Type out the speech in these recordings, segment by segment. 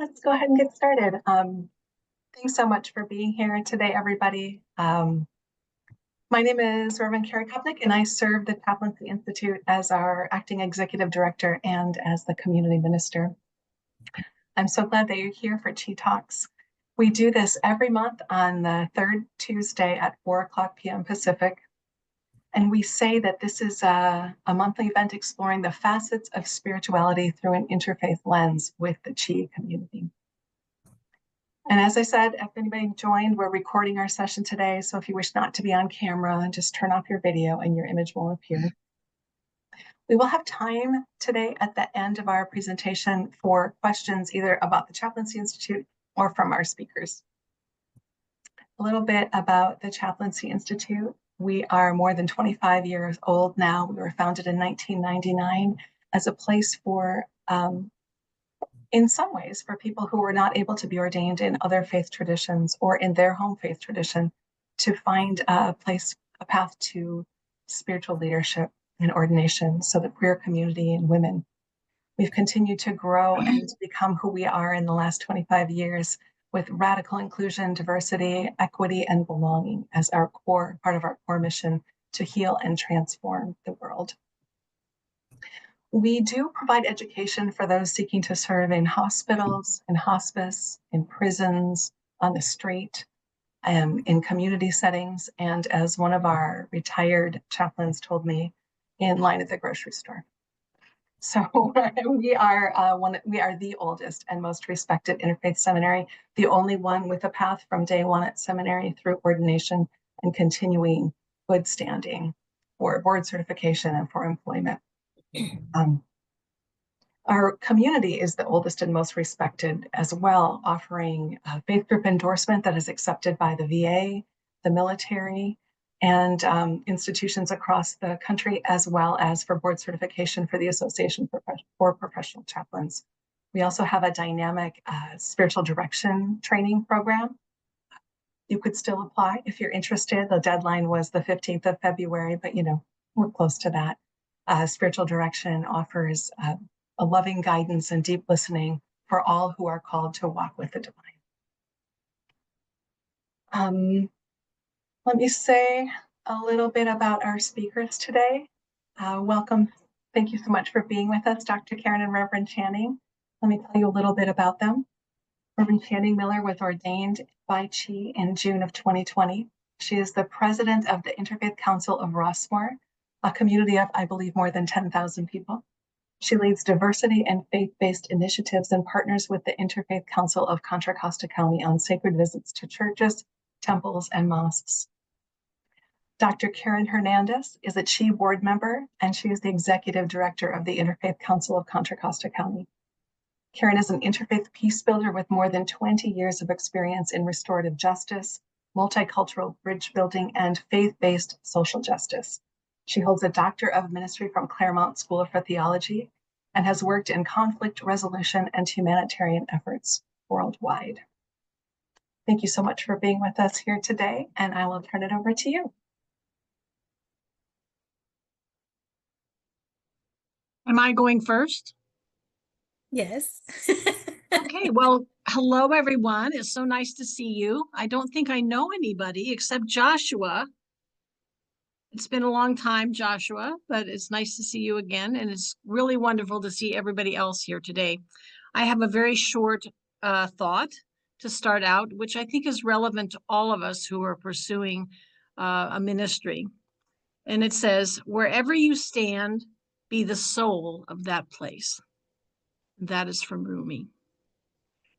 Let's go ahead and get started. Thanks so much for being here today, everybody. My name is Reverend Carrie Kopnick, and I serve the Chaplaincy Institute as our acting executive director and as the community minister. I'm so glad that you're here for ChI Talks. We do this every month on the third Tuesday at 4:00 p.m. Pacific. And we say that this is a monthly event exploring the facets of spirituality through an interfaith lens with the ChI community. And as I said, if anybody joined, we're recording our session today. So if you wish not to be on camera, just turn off your video and your image will appear. We will have time today at the end of our presentation for questions either about the Chaplaincy Institute or from our speakers. A little bit about the Chaplaincy Institute. We are more than 25 years old now. We were founded in 1999 as a place for, in some ways, for people who were not able to be ordained in other faith traditions or in their home faith tradition to find a path to spiritual leadership and ordination, so the queer community and women. We've continued to grow and become who we are in the last 25 years with radical inclusion, diversity, equity, and belonging as our core, part of our core mission to heal and transform the world. We do provide education for those seeking to serve in hospitals, in hospice, in prisons, on the street, in community settings, and as one of our retired chaplains told me, in line at the grocery store. So we are the oldest and most respected interfaith seminary, the only one with a path from day one at seminary through ordination and continuing good standing for board certification and for employment. Our community is the oldest and most respected as well, offering a faith group endorsement that is accepted by the VA, the military, and institutions across the country, as well as for board certification for the Association for Professional Chaplains. We also have a dynamic spiritual direction training program. You could still apply if you're interested. The deadline was the 15th of February, but we're close to that. Spiritual direction offers a loving guidance and deep listening for all who are called to walk with the divine. Let me say a little bit about our speakers today. Welcome. Thank you so much for being with us, Dr. Karen and Reverend Channing. Let me tell you a little bit about them. Reverend Channing Miller was ordained by ChI in June of 2020. She is the president of the Interfaith Council of Rossmore, a community of, I believe, more than 10,000 people. She leads diversity and faith-based initiatives and partners with the Interfaith Council of Contra Costa County on sacred visits to churches, temples, and mosques. Dr. Karen Hernandez is a ChI board member, and she is the executive director of the Interfaith Council of Contra Costa County. Karen is an interfaith peace builder with more than 20 years of experience in restorative justice, multicultural bridge building, and faith-based social justice. She holds a Doctor of Ministry from Claremont School for Theology and has worked in conflict resolution and humanitarian efforts worldwide. Thank you so much for being with us here today, and I will turn it over to you. Am I going first? Yes. Okay, well, hello, everyone. It's so nice to see you. I don't think I know anybody except Joshua. It's been a long time, Joshua, but it's nice to see you again, and it's really wonderful to see everybody else here today. I have a very short thought to start out, which I think is relevant to all of us who are pursuing a ministry. And it says, wherever you stand, be the soul of that place. That is from Rumi.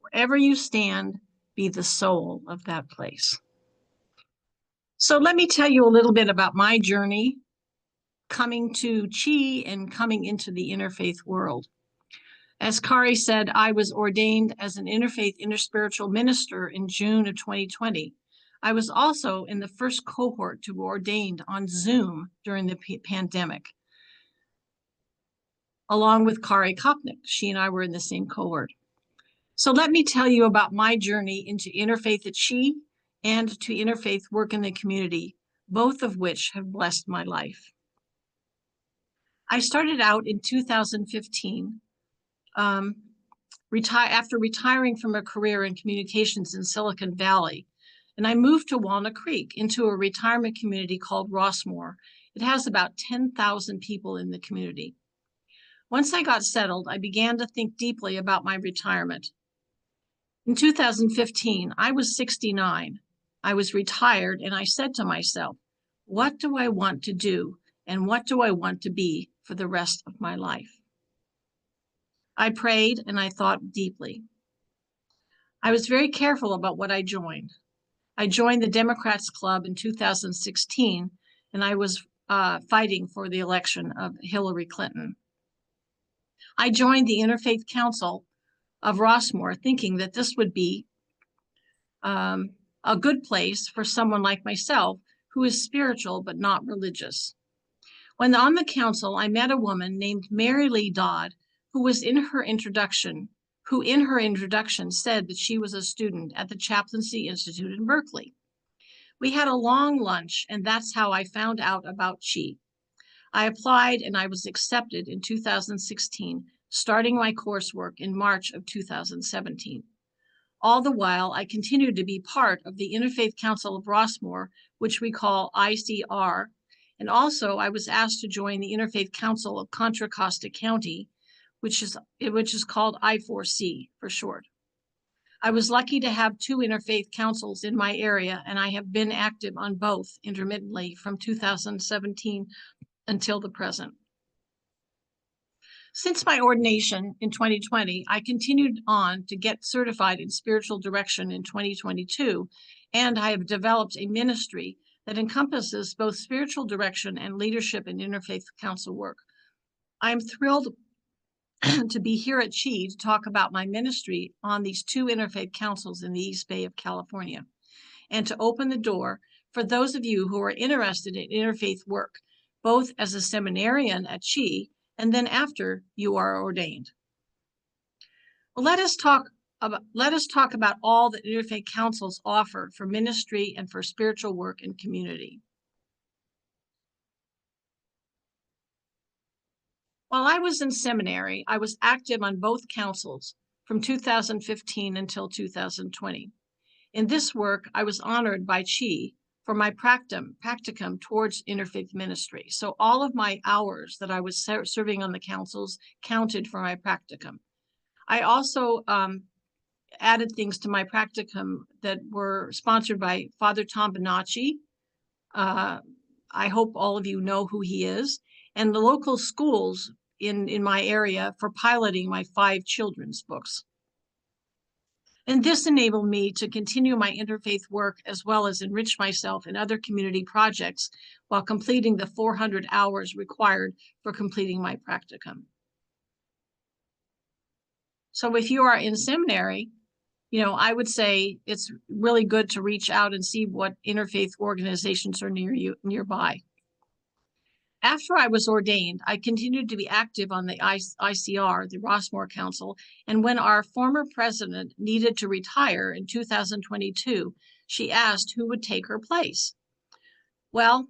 Wherever you stand, be the soul of that place. So let me tell you a little bit about my journey coming to ChI and coming into the interfaith world. As Kari said, I was ordained as an interfaith interspiritual minister in June of 2020. I was also in the first cohort to be ordained on Zoom during the pandemic, along with Kari Kopnick. She and I were in the same cohort. So let me tell you about my journey into interfaith at ChI and to interfaith work in the community, both of which have blessed my life. I started out in 2015 after retiring from a career in communications in Silicon Valley. And I moved to Walnut Creek into a retirement community called Rossmore. It has about 10,000 people in the community. Once I got settled, I began to think deeply about my retirement. In 2015, I was 69. I was retired, and I said to myself, what do I want to do, and what do I want to be for the rest of my life? I prayed, and I thought deeply. I was very careful about what I joined. I joined the Democrats Club in 2016, and I was fighting for the election of Hillary Clinton. I joined the Interfaith Council of Rossmore, thinking that this would be a good place for someone like myself who is spiritual but not religious. When on the council, I met a woman named Mary Lee Dodd, who in her introduction said that she was a student at the Chaplaincy Institute in Berkeley. We had a long lunch, and that's how I found out about ChI. I applied and I was accepted in 2016, starting my coursework in March of 2017. All the while, I continued to be part of the Interfaith Council of Rossmore, which we call ICR, and also I was asked to join the Interfaith Council of Contra Costa County, which is called I4C for short. I was lucky to have 2 interfaith councils in my area, and I have been active on both intermittently from 2017 until the present. Since my ordination in 2020, I continued on to get certified in spiritual direction in 2022, and I have developed a ministry that encompasses both spiritual direction and leadership in interfaith council work. I'm thrilled to be here at ChI to talk about my ministry on these 2 interfaith councils in the East Bay of California, and to open the door for those of you who are interested in interfaith work, both as a seminarian at ChI and then after you are ordained. Well, let us talk about all that interfaith councils offer for ministry and for spiritual work and community. While I was in seminary, I was active on both councils from 2015 until 2020. In this work, I was honored by ChI for my practicum towards interfaith ministry. So all of my hours that I was serving on the councils counted for my practicum. I also added things to my practicum that were sponsored by Father Tom Bonacci. I hope all of you know who he is, and the local schools in my area for piloting my 5 children's books. And this enabled me to continue my interfaith work as well as enrich myself in other community projects while completing the 400 hours required for completing my practicum. So if you are in seminary, I would say it's really good to reach out and see what interfaith organizations are nearby. After I was ordained, I continued to be active on the ICR, the Rossmore Council, and when our former president needed to retire in 2022, she asked who would take her place. Well,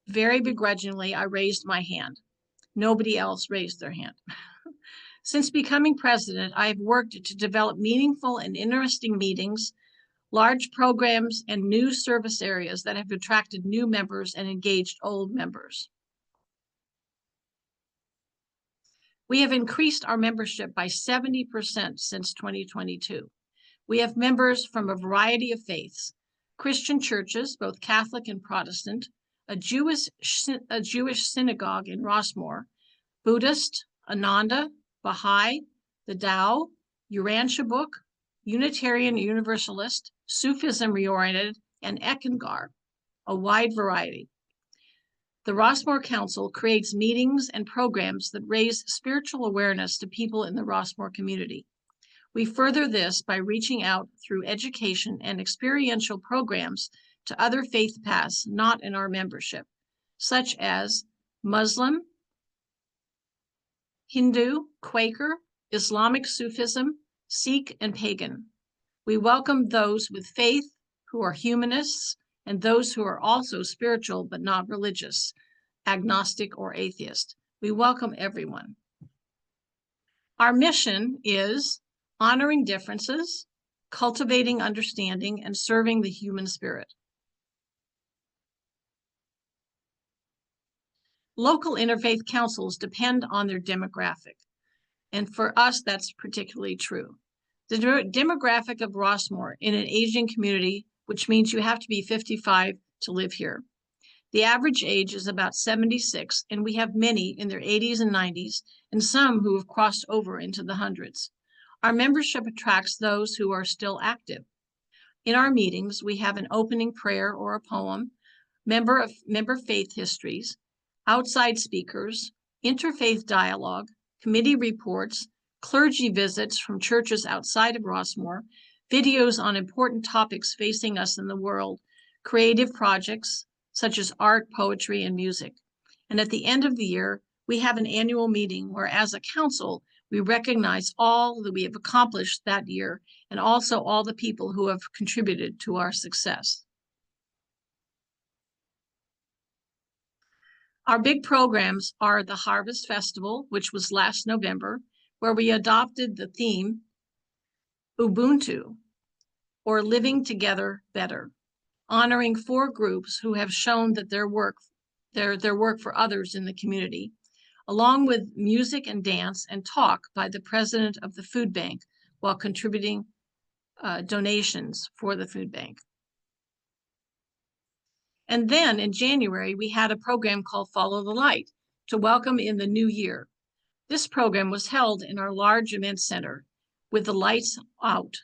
very begrudgingly, I raised my hand. Nobody else raised their hand. Since becoming president, I have worked to develop meaningful and interesting meetings, large programs, and new service areas that have attracted new members and engaged old members. We have increased our membership by 70% since 2022. We have members from a variety of faiths, Christian churches, both Catholic and Protestant, a Jewish synagogue in Rossmore, Buddhist, Ananda, Baha'i, the Tao, Urantia Book, Unitarian Universalist, Sufism Reoriented, and Eckankar, a wide variety. The Rossmore Council creates meetings and programs that raise spiritual awareness to people in the Rossmore community. We further this by reaching out through education and experiential programs to other faith paths not in our membership, such as Muslim, Hindu, Quaker, Islamic Sufism, Sikh, and Pagan. We welcome those with faith who are humanists and those who are also spiritual but not religious, agnostic or atheist. We welcome everyone. Our mission is honoring differences, cultivating understanding, and serving the human spirit. Local interfaith councils depend on their demographic, and for us, that's particularly true. The demographic of Rossmore in an aging community, which means you have to be 55 to live here. The average age is about 76, and we have many in their 80s and 90s, and some who have crossed over into the hundreds. Our membership attracts those who are still active. In our meetings, we have an opening prayer or a poem, member faith histories, outside speakers, interfaith dialogue, committee reports, clergy visits from churches outside of Rossmore, videos on important topics facing us in the world, creative projects such as art, poetry, and music. And at the end of the year, we have an annual meeting where, as a council, we recognize all that we have accomplished that year and also all the people who have contributed to our success. Our big programs are the Harvest Festival, which was last November, where we adopted the theme Ubuntu, or Living Together Better, honoring 4 groups who have shown that their work for others in the community, along with music and dance and talk by the president of the food bank while contributing donations for the food bank. And then in January, we had a program called Follow the Light to welcome in the new year. This program was held in our large event center with the lights out,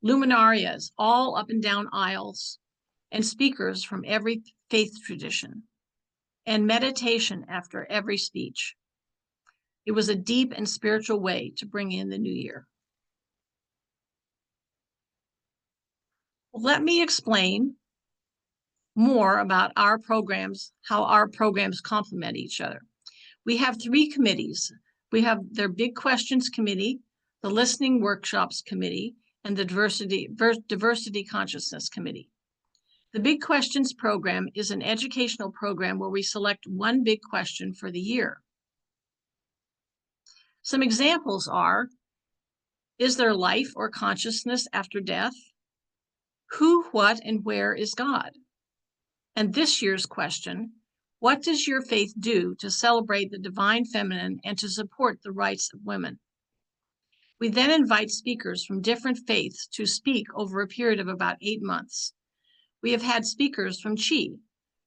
luminarias all up and down aisles, and speakers from every faith tradition, and meditation after every speech. It was a deep and spiritual way to bring in the new year. Let me explain more about our programs, how our programs complement each other. We have 3 committees. We have their Big Questions Committee, the Listening Workshops Committee, and the Diversity Consciousness Committee. The Big Questions program is an educational program where we select one big question for the year. Some examples are, is there life or consciousness after death? Who, what, and where is God? And this year's question, what does your faith do to celebrate the divine feminine and to support the rights of women? We then invite speakers from different faiths to speak over a period of about 8 months. We have had speakers from ChI,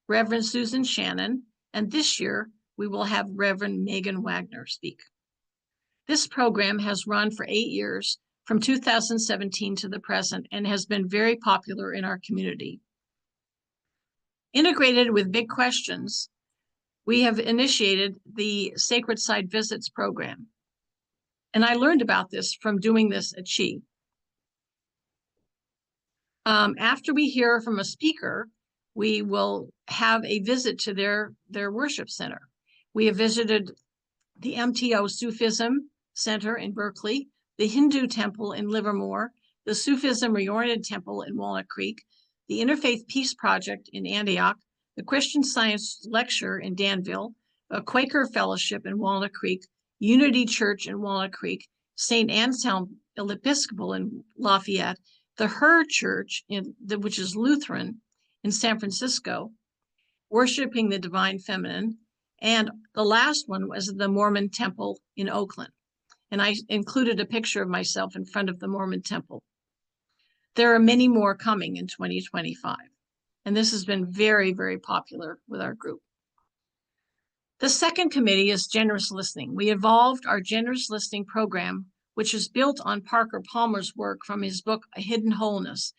Reverend Susan Shannon, and this year we will have Reverend Megan Wagner speak. This program has run for 8 years, from 2017 to the present, and has been very popular in our community. Integrated with Big Questions, we have initiated the Sacred Side Visits program. And I learned about this from doing this at ChI. After we hear from a speaker, we will have a visit to their worship center. We have visited the MTO Sufism Center in Berkeley, the Hindu Temple in Livermore, the Sufism Reoriented Temple in Walnut Creek, the Interfaith Peace Project in Antioch, the Christian Science Lecture in Danville, a Quaker Fellowship in Walnut Creek, Unity Church in Walnut Creek, St. Anselm Episcopal in Lafayette, the Her Church, which is Lutheran, in San Francisco, worshiping the divine feminine, and the last one was the Mormon Temple in Oakland. And I included a picture of myself in front of the Mormon Temple. There are many more coming in 2025, and this has been very, very popular with our group. The second committee is generous listening. We evolved our generous listening program, which is built on Parker Palmer's work from his book, A Hidden Wholeness,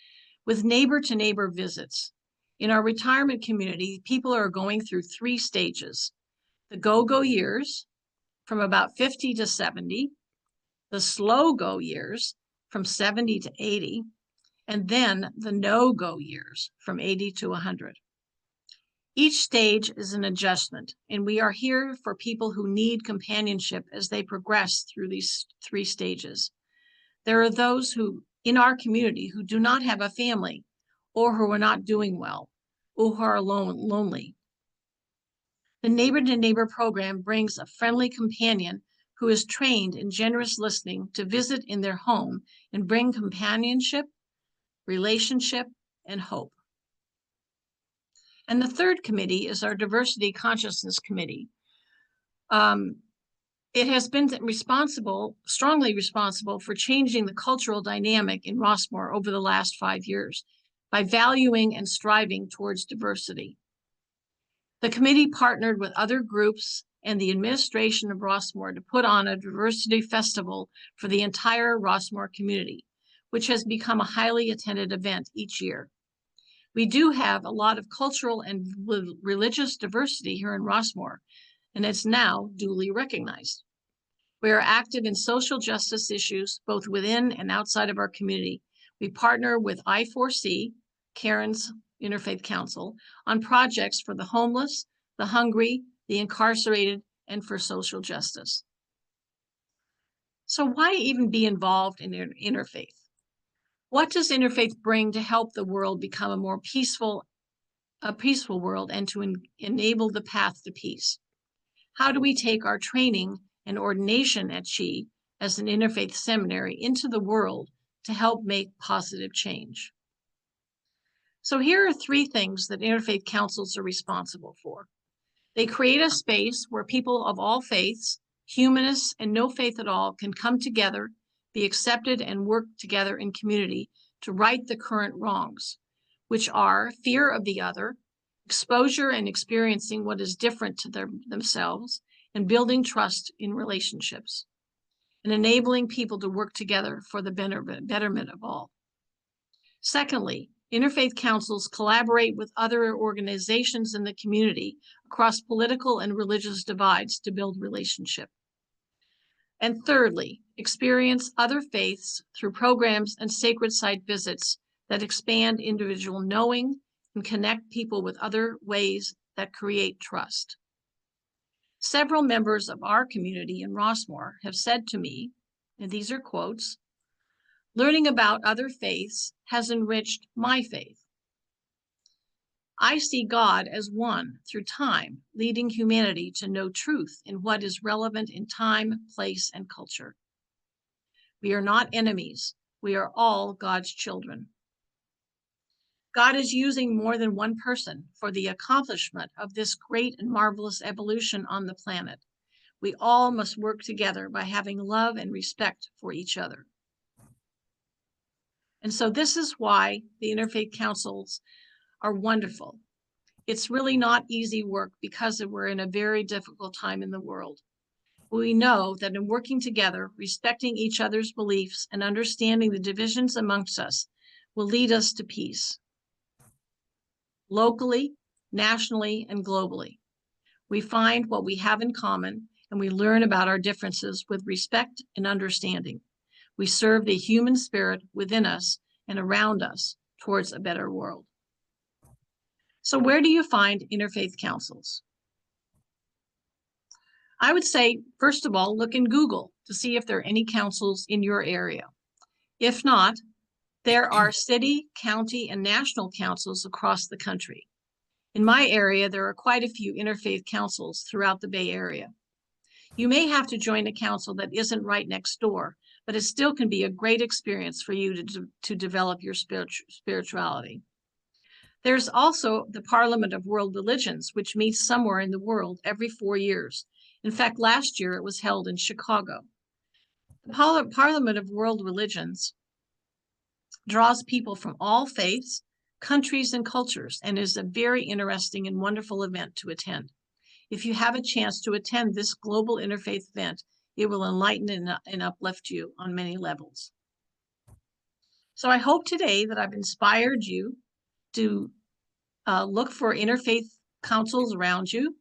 with neighbor-to-neighbor visits. In our retirement community, people are going through 3 stages: the go-go years, from about 50 to 70, the slow-go years, from 70 to 80, and then the no-go years, from 80 to 100. Each stage is an adjustment, and we are here for people who need companionship as they progress through these 3 stages. There are those who, in our community, who do not have a family, or who are not doing well, or who are lonely. The neighbor-to-neighbor program brings a friendly companion who is trained in generous listening to visit in their home and bring companionship, relationship, and hope. And the third committee is our Diversity Consciousness Committee. It has been strongly responsible for changing the cultural dynamic in Rossmore over the last 5 years by valuing and striving towards diversity. The committee partnered with other groups and the administration of Rossmore to put on a diversity festival for the entire Rossmore community, which has become a highly attended event each year. We do have a lot of cultural and religious diversity here in Rossmore, and it's now duly recognized. We are active in social justice issues, both within and outside of our community. We partner with I4C, Karen's Interfaith Council, on projects for the homeless, the hungry, the incarcerated, and for social justice. So why even be involved in interfaith? What does interfaith bring to help the world become a more peaceful world and to enable the path to peace? How do we take our training and ordination at ChI as an interfaith seminary into the world to help make positive change? So here are 3 things that interfaith councils are responsible for. They create a space where people of all faiths, humanists and no faith at all, can come together, be accepted, and work together in community to right the current wrongs, which are fear of the other, exposure and experiencing what is different to themselves, and building trust in relationships, and enabling people to work together for the betterment of all. Secondly, interfaith councils collaborate with other organizations in the community across political and religious divides to build relationship. And thirdly, experience other faiths through programs and sacred site visits that expand individual knowing and connect people with other ways that create trust. Several members of our community in Rossmore have said to me, and these are quotes, "Learning about other faiths has enriched my faith. I see God as one through time, leading humanity to know truth in what is relevant in time, place, and culture. We are not enemies. We are all God's children. God is using more than one person for the accomplishment of this great and marvelous evolution on the planet. We all must work together by having love and respect for each other." And so this is why the interfaith councils are wonderful. It's really not easy work because we're in a very difficult time in the world. We know that in working together, respecting each other's beliefs, and understanding the divisions amongst us will lead us to peace. Locally, nationally, and globally, we find what we have in common, and we learn about our differences with respect and understanding. We serve the human spirit within us and around us towards a better world. So where do you find interfaith councils? I would say, first of all, look in Google to see if there are any councils in your area. If not, there are city, county, and national councils across the country. In my area, there are quite a few interfaith councils throughout the Bay Area. You may have to join a council that isn't right next door, but it still can be a great experience for you to develop your spirituality. There's also the Parliament of World Religions, which meets somewhere in the world every 4 years. In fact, last year it was held in Chicago. The Parliament of World Religions draws people from all faiths, countries, and cultures, and is a very interesting and wonderful event to attend. If you have a chance to attend this global interfaith event, it will enlighten and uplift you on many levels. So I hope today that I've inspired you to look for interfaith councils around you,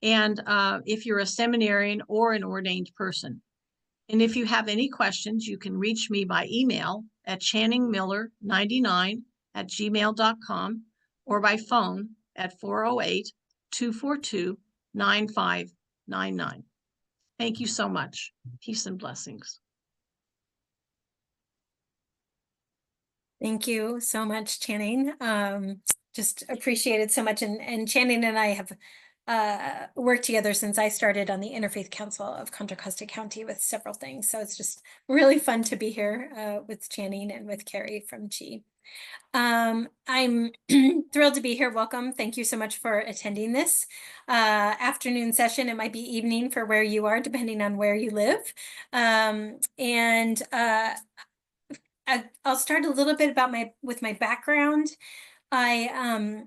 and if you're a seminarian or an ordained person. And if you have any questions, you can reach me by email at channingmiller99@gmail.com or by phone at 408-242-9599. Thank you so much. Peace and blessings. Thank you so much, Channing. Just appreciate it so much. And Channing and I have worked together since I started on the Interfaith Council of Contra Costa County with several things. So it's just really fun to be here with Channing and with Carrie from ChI. I'm thrilled to be here. Welcome. Thank you so much for attending this afternoon session. It might be evening for where you are, depending on where you live. I'll start a little bit about with my background. I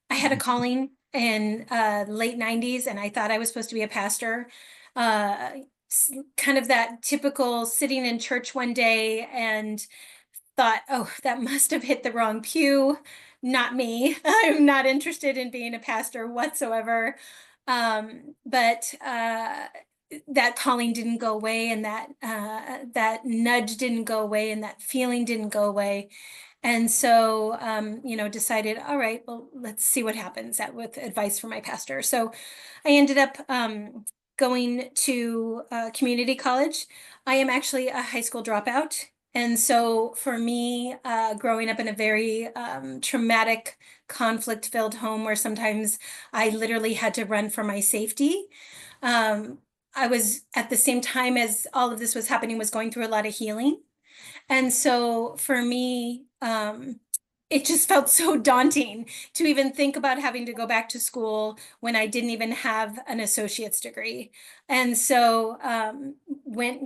had a calling in late 90s, and I thought I was supposed to be a pastor. Kind of that typical sitting in church one day and thought, oh, that must have hit the wrong pew. Not me. I'm not interested in being a pastor whatsoever. But that calling didn't go away, and that nudge didn't go away, and that feeling didn't go away. And so, decided, all right, well, let's see what happens with advice from my pastor. So I ended up going to community college. I am actually a high school dropout. And so for me, growing up in a very traumatic, conflict-filled home where sometimes I literally had to run for my safety, I was, at the same time as all of this was happening, was going through a lot of healing. And so for me, it just felt so daunting to even think about having to go back to school when I didn't even have an associate's degree. And so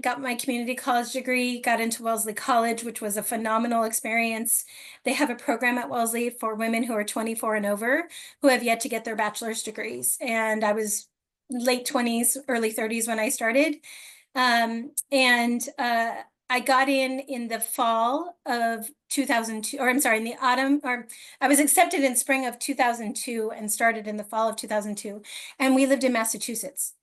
got my community college degree, got into Wellesley College, which was a phenomenal experience. They have a program at Wellesley for women who are 24 and over who have yet to get their bachelor's degrees. And I was late 20s, early 30s when I started. I got in the fall of 2002, or I'm sorry, in the autumn, or I was accepted in spring of 2002 and started in the fall of 2002. And we lived in Massachusetts.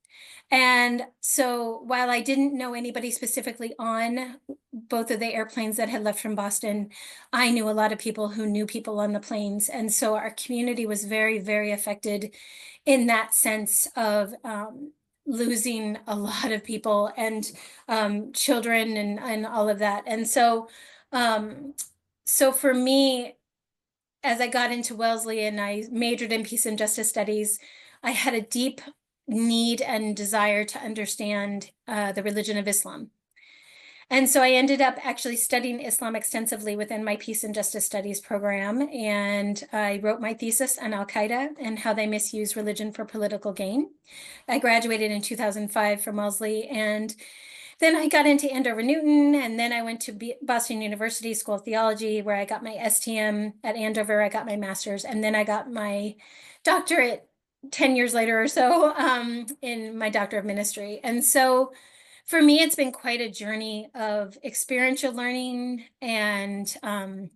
And so while I didn't know anybody specifically on both of the airplanes that had left from Boston, I knew a lot of people who knew people on the planes. And so our community was very, very affected in that sense of losing a lot of people and children and all of that. And so, so for me, as I got into Wellesley and I majored in peace and justice studies, I had a deep need and desire to understand the religion of Islam. And so I ended up actually studying Islam extensively within my Peace and Justice Studies program. And I wrote my thesis on Al-Qaeda and how they misuse religion for political gain. I graduated in 2005 from Wellesley, and then I got into Andover Newton, and then I went to Boston University School of Theology, where I got my STM at Andover. I got my master's, and then I got my doctorate 10 years later or so in my doctor of ministry. And so for me, it's been quite a journey of experiential learning and on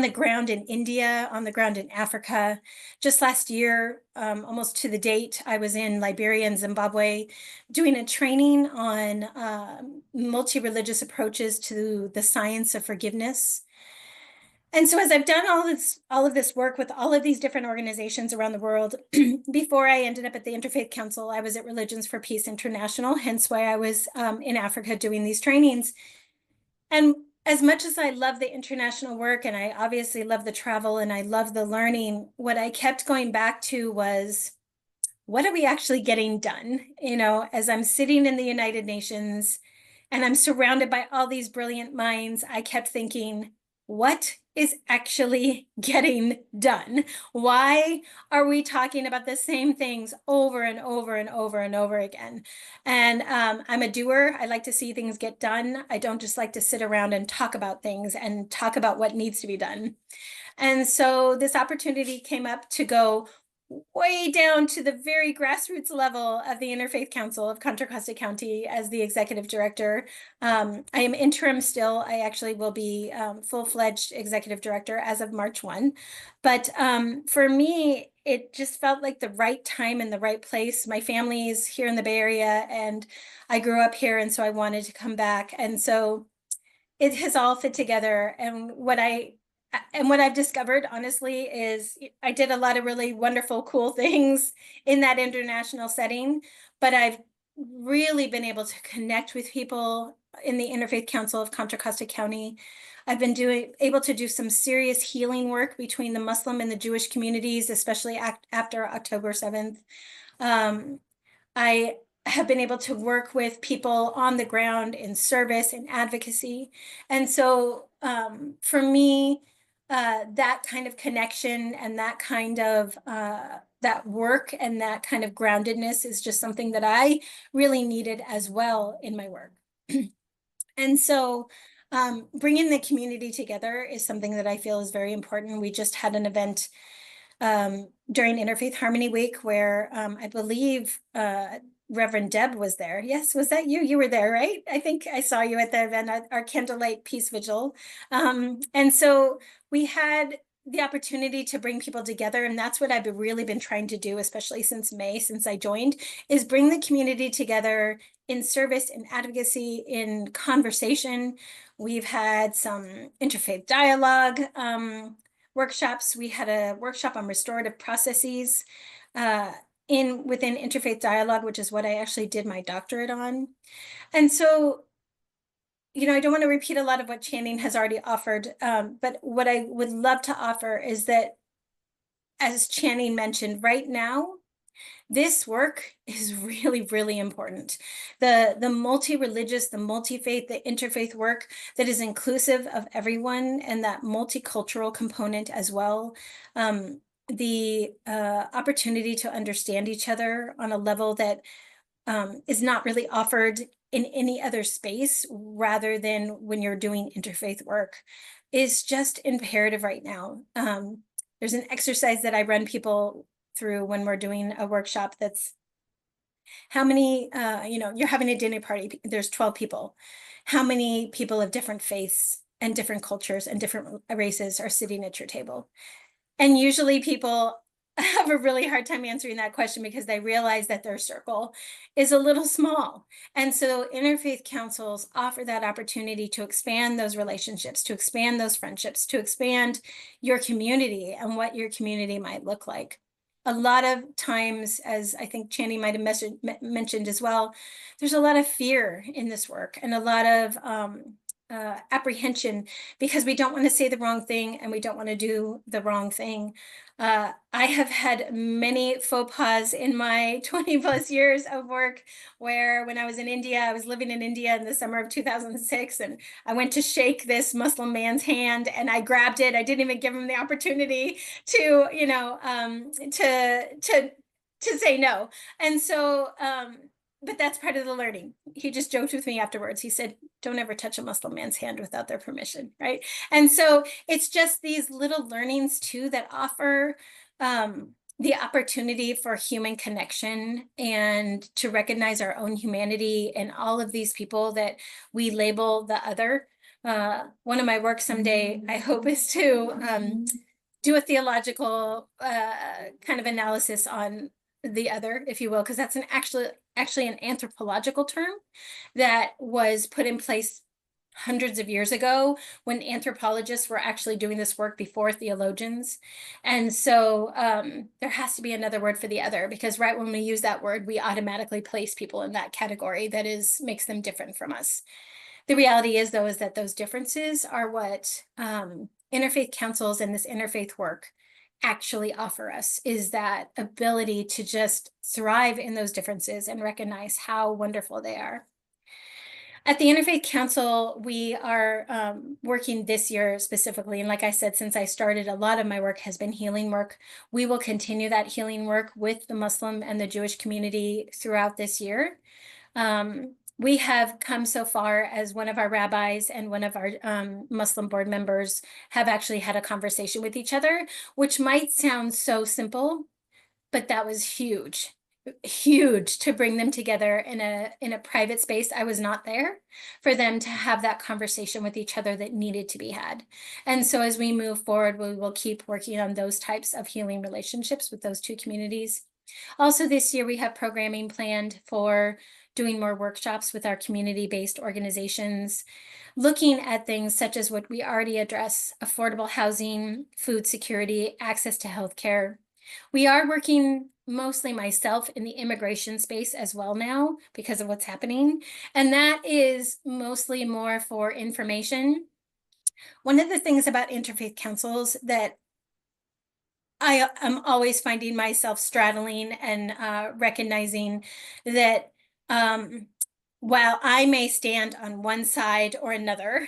the ground in India, on the ground in Africa. Just last year, almost to the date, I was in Liberia and Zimbabwe doing a training on multi-religious approaches to the science of forgiveness. And so as I've done all of this work with all of these different organizations around the world, before I ended up at the Interfaith Council, I was at Religions for Peace International, hence why I was in Africa doing these trainings. And as much as I love the international work, and I obviously love the travel and I love the learning, what I kept going back to was, what are we actually getting done? You know, as I'm sitting in the United Nations and I'm surrounded by all these brilliant minds, I kept thinking, what is actually getting done? Why are we talking about the same things over and over and over and over again? And I'm a doer. I like to see things get done. I don't just like to sit around and talk about things and talk about what needs to be done. And so this opportunity came up to go way down to the very grassroots level of the Interfaith Council of Contra Costa County as the executive director. I am interim still. I actually will be full-fledged executive director as of March 1. But for me, it just felt like the right time and the right place. My family is here in the Bay Area and I grew up here, and so I wanted to come back. And so it has all fit together. And what I've discovered, honestly, is I did a lot of really wonderful, cool things in that international setting, but I've really been able to connect with people in the Interfaith Council of Contra Costa County. I've been able to do some serious healing work between the Muslim and the Jewish communities, especially after October 7th. I have been able to work with people on the ground in service and advocacy. And so for me, that kind of connection and that kind of that work and that kind of groundedness is just something that I really needed as well in my work. And so bringing the community together is something that I feel is very important. We just had an event during Interfaith Harmony Week where I believe Reverend Deb was there. Yes, was that you? You were there, right? I think I saw you at the event, our Candlelight Peace Vigil. And so we had the opportunity to bring people together, and that's what I've really been trying to do, especially since May, since I joined, is bring the community together in service, in advocacy, in conversation. We've had some interfaith dialogue workshops. We had a workshop on restorative processes within interfaith dialogue, which is what I actually did my doctorate on. And so, you know, I don't want to repeat a lot of what Channing has already offered, but what I would love to offer is that, as Channing mentioned, right now, this work is really, really important. The multi-religious, the multi-faith, the interfaith work that is inclusive of everyone, and that multicultural component as well. The opportunity to understand each other on a level that is not really offered in any other space, rather than when you're doing interfaith work, is just imperative right now. There's an exercise that I run people through when we're doing a workshop that's how many, you know, you're having a dinner party, there's 12 people. How many people of different faiths and different cultures and different races are sitting at your table? And usually people have a really hard time answering that question because they realize that their circle is a little small. And so interfaith councils offer that opportunity to expand those relationships, to expand those friendships, to expand your community and what your community might look like. A lot of times, as I think Channing might have mentioned as well, there's a lot of fear in this work and a lot of apprehension because we don't want to say the wrong thing and we don't want to do the wrong thing. I have had many faux pas in my 20 plus years of work where when I was in India, I was living in India in the summer of 2006, and I went to shake this Muslim man's hand and I grabbed it. I didn't even give him the opportunity to, you know, to say no. And so, but that's part of the learning. He just joked with me afterwards. He said, don't ever touch a Muslim man's hand without their permission, right? And so it's just these little learnings too that offer the opportunity for human connection and to recognize our own humanity and all of these people that we label the other. One of my work someday, I hope, is to do a theological kind of analysis on the other, if you will, because that's actually an anthropological term that was put in place hundreds of years ago when anthropologists were actually doing this work before theologians. And so there has to be another word for the other, because right when we use that word, we automatically place people in that category that makes them different from us. The reality is, though, is that those differences are what interfaith councils and this interfaith work actually offer us, is that ability to just thrive in those differences and recognize how wonderful they are. At the Interfaith Council, we are working this year specifically, and like I said, since I started, a lot of my work has been healing work. We will continue that healing work with the Muslim and the Jewish community throughout this year. We have come so far as one of our rabbis and one of our Muslim board members have actually had a conversation with each other, which might sound so simple, but that was huge to bring them together in a private space. I was not there for them to have that conversation with each other that needed to be had. And so as we move forward, we will keep working on those types of healing relationships with those two communities. Also this year, we have programming planned for doing more workshops with our community-based organizations, looking at things such as what we already address: affordable housing, food security, access to healthcare, We are working mostly myself in the immigration space as well now because of what's happening. And that is mostly more for information. One of the things about interfaith councils that I am always finding myself straddling and recognizing that while I may stand on one side or another,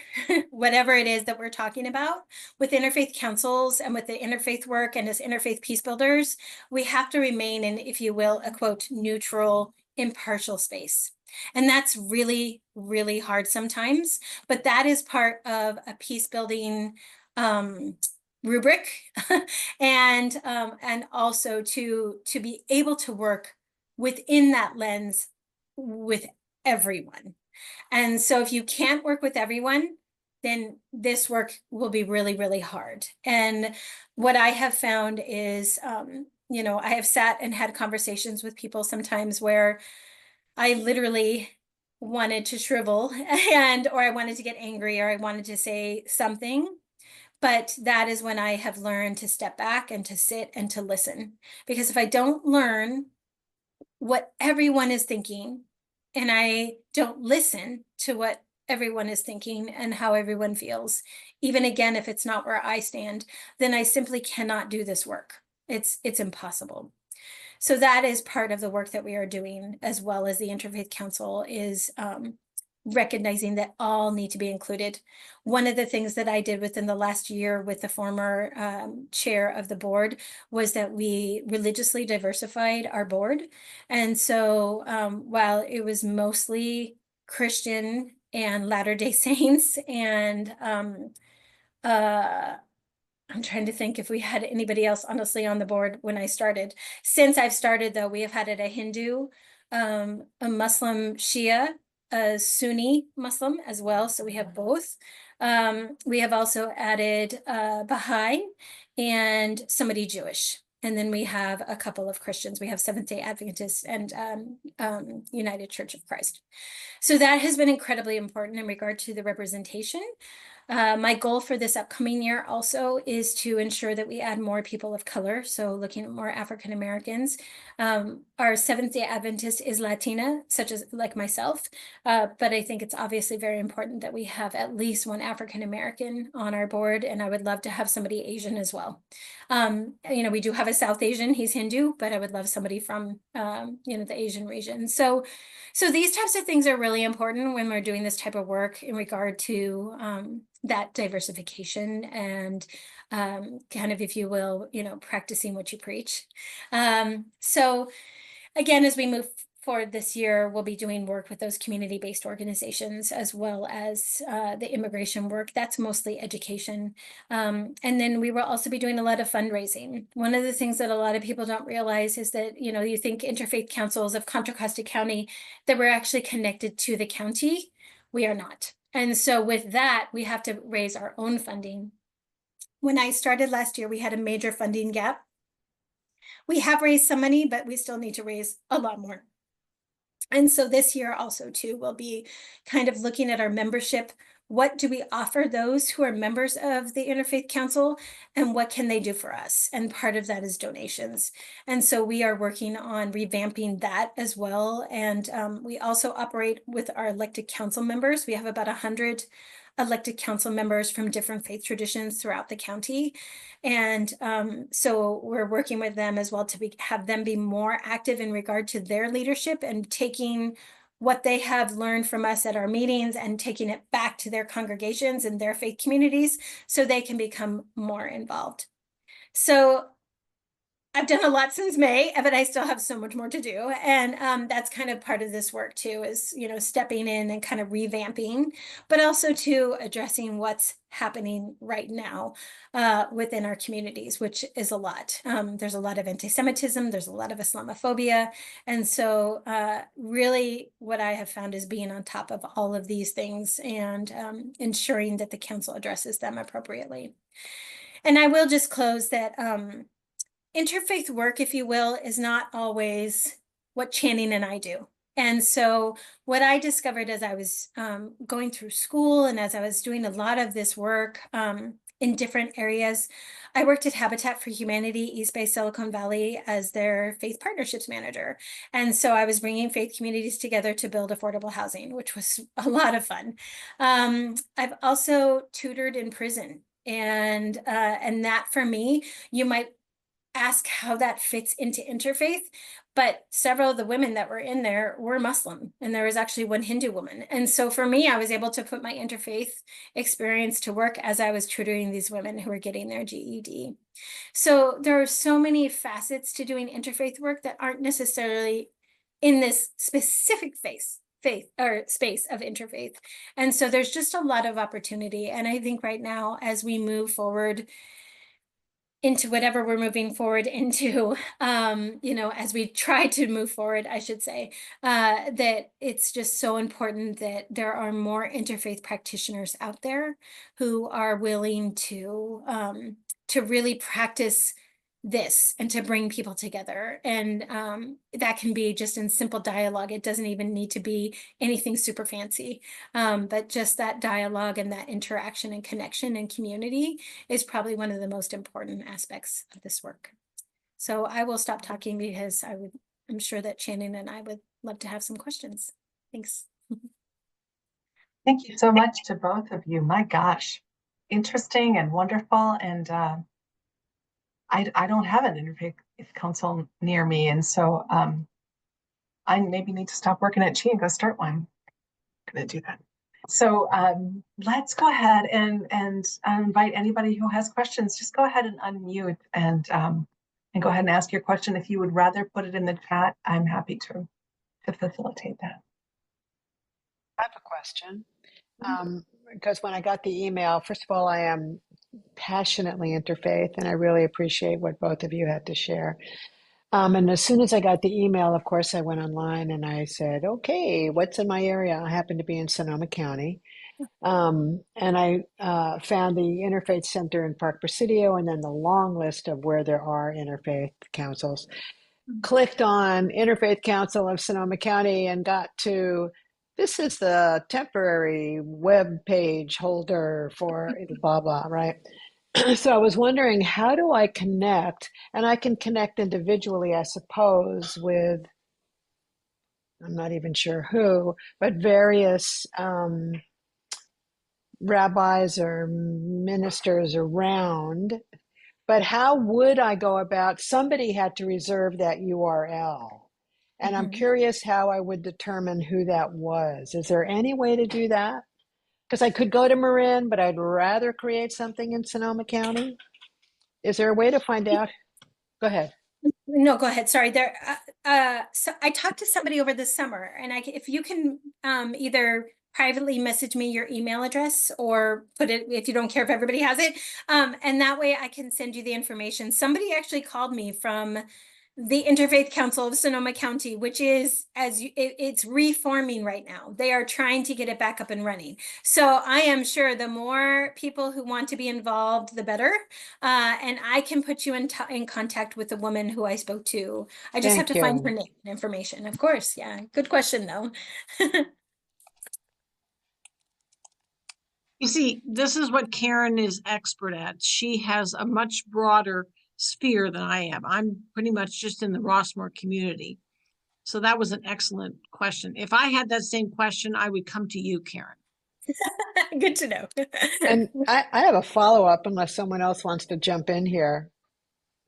whatever it is that we're talking about, with interfaith councils and with the interfaith work and as interfaith peace builders, we have to remain in, if you will, a quote, neutral, impartial space. And that's really, really hard sometimes, but that is part of a peace building rubric and also to be able to work within that lens with everyone. And so if you can't work with everyone, then this work will be really, really hard. And what I have found is, you know, I have sat and had conversations with people sometimes where I literally wanted to shrivel or I wanted to get angry or I wanted to say something. But that is when I have learned to step back and to sit and to listen. Because if I don't learn what everyone is thinking, and I don't listen to what everyone is thinking and how everyone feels, even again, if it's not where I stand, then I simply cannot do this work. It's impossible. So that is part of the work that we are doing, as well as the Interfaith Council, is recognizing that all need to be included. One of the things that I did within the last year with the former chair of the board was that we religiously diversified our board. And so while it was mostly Christian and Latter-day Saints and I'm trying to think if we had anybody else honestly on the board when I started. Since I've started though, we have had a Hindu, a Muslim Shia, a Sunni Muslim as well. So we have both. We have also added Baha'i and somebody Jewish. And then we have a couple of Christians. We have Seventh-day Adventists and United Church of Christ. So that has been incredibly important in regard to the representation. My goal for this upcoming year also is to ensure that we add more people of color. So looking at more African Americans. Our Seventh-day Adventist is Latina, such as like myself. But I think it's obviously very important that we have at least one African American on our board. And I would love to have somebody Asian as well. You know, we do have a South Asian, he's Hindu, but I would love somebody from, you know, the Asian region. So these types of things are really important when we're doing this type of work in regard to that diversification and kind of, if you will, you know, practicing what you preach. So again, as we move forward this year, we'll be doing work with those community-based organizations as well as the immigration work. That's mostly education. And then we will also be doing a lot of fundraising. One of the things that a lot of people don't realize is that, you know, you think interfaith councils of Contra Costa County, that we're actually connected to the county. We are not. And so with that, we have to raise our own funding. When I started last year, we had a major funding gap. We have raised some money, but we still need to raise a lot more. And so this year also too, we'll be kind of looking at our membership. What do we offer those who are members of the Interfaith Council, and what can they do for us? And part of that is donations. And so we are working on revamping that as well. And we also operate with our elected council members. We have about 100 elected council members from different faith traditions throughout the county. And so we're working with them as well to have them be more active in regard to their leadership and taking what they have learned from us at our meetings and taking it back to their congregations and their faith communities so they can become more involved. So I've done a lot since May, but I still have so much more to do. And that's kind of part of this work too, is, you know, stepping in and kind of revamping, but also to addressing what's happening right now within our communities, which is a lot. There's a lot of anti-Semitism, there's a lot of Islamophobia. And so really what I have found is being on top of all of these things and ensuring that the council addresses them appropriately. And I will just close that interfaith work, if you will, is not always what Channing and I do. And so what I discovered as I was going through school and as I was doing a lot of this work in different areas. I worked at Habitat for Humanity, East Bay, Silicon Valley as their faith partnerships manager. And so I was bringing faith communities together to build affordable housing, which was a lot of fun. I've also tutored in prison, and that for me, you might ask how that fits into interfaith, but several of the women that were in there were Muslim, and there was actually one Hindu woman. And so for me, I was able to put my interfaith experience to work as I was tutoring these women who were getting their GED. So there are so many facets to doing interfaith work that aren't necessarily in this specific faith or space of interfaith. And so there's just a lot of opportunity. And I think right now, as we move forward into whatever we're moving forward into, as we try to move forward, I should say, that it's just so important that there are more interfaith practitioners out there who are willing to really practice this and to bring people together. And that can be just in simple dialogue. It doesn't even need to be anything super fancy, but just that dialogue and that interaction and connection and community is probably one of the most important aspects of this work. So I will stop talking because I'm sure that Shannon and I would love to have some questions. Thanks. Thank you so much to both of you. My gosh, interesting and wonderful. And I don't have an interfaith council near me. And so I maybe need to stop working at ChI and go start one. I'm going to do that. So let's go ahead and invite anybody who has questions. Just go ahead and unmute and go ahead and ask your question. If you would rather put it in the chat, I'm happy to facilitate that. I have a question. Because when I got the email, first of all, I am passionately interfaith, and I really appreciate what both of you had to share. And as soon as I got the email, of course, I went online and I said, okay, what's in my area? I happen to be in Sonoma County. And I found the Interfaith Center in Park Presidio, and then the long list of where there are interfaith councils. Clicked on Interfaith Council of Sonoma County and got to, this is the temporary web page holder for blah, blah, right? So I was wondering, how do I connect? And I can connect individually, I suppose, with, I'm not even sure who, but various rabbis or ministers around. But how would I go about, somebody had to reserve that URL. And I'm curious how I would determine who that was. Is there any way to do that? Because I could go to Marin, but I'd rather create something in Sonoma County. Is there a way to find out? Go ahead. No, go ahead. Sorry. So I talked to somebody over the summer, and if you can either privately message me your email address or put it, if you don't care if everybody has it, and that way I can send you the information. Somebody actually called me from the Interfaith Council of Sonoma County, which is, it's reforming right now. They are trying to get it back up and running. So I am sure the more people who want to be involved, the better. And I can put you in contact with the woman who I spoke to. I just have to find her name and information. Of course. Yeah. Good question though. You see, this is what Karen is expert at. She has a much broader sphere than I am. I'm pretty much just in the Rossmore community. So that was an excellent question. If I had that same question, I would come to you, Karen. Good to know. And I have a follow-up unless someone else wants to jump in here